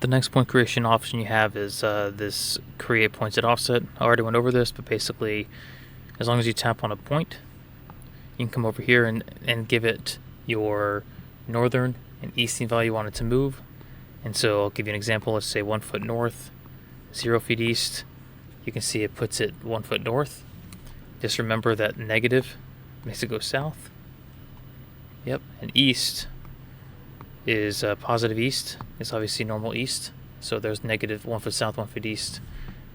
The next point creation option you have is this create points at offset. I already went over this, but basically, as long as you tap on a point, you can come over here and give it your northern and eastern value you want it to move. And so I'll give you an example. Let's say 1 foot north, 0 feet east. You can see it puts it 1 foot north. Just remember that negative makes it go south. Yep, and east is positive east. It's obviously normal east. So there's negative 1 foot south, 1 foot east.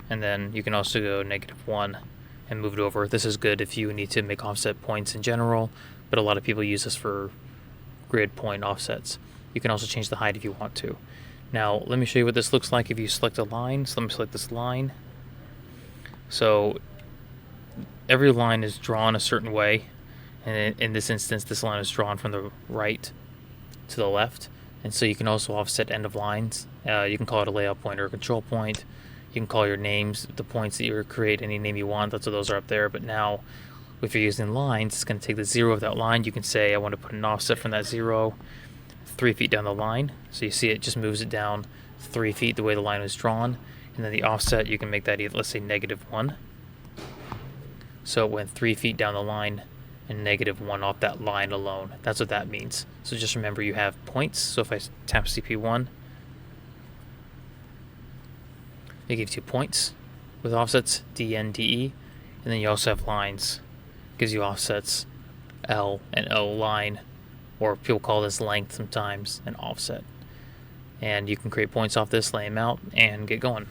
And then you can also go -1 and move it over. This is good if you need to make offset points in general, but a lot of people use this for grid point offsets. You can also change the height if you want to. Now, let me show you what this looks like if you select a line. So let me select this line. So every line is drawn a certain way. And in this instance, this line is drawn from the right to the left. And so you can also offset end of lines. You can call it a layout point or a control point. You can call your names, the points that you create, any name you want. That's what those are up there. But now, if you're using lines, it's going to take the 0 of that line. You can say, I want to put an offset from that 0 3 feet down the line. So you see it just moves it down 3 feet the way the line was drawn. And then the offset, you can make that, let's say, -1. So it went 3 feet down the line and -1 off that line alone. That's what that means. So just remember you have points. So if I tap CP1, it gives you points with offsets DN, DE, and then you also have lines. It gives you offsets L and O line, or people call this length sometimes, an offset. And you can create points off this, lay them out, and get going.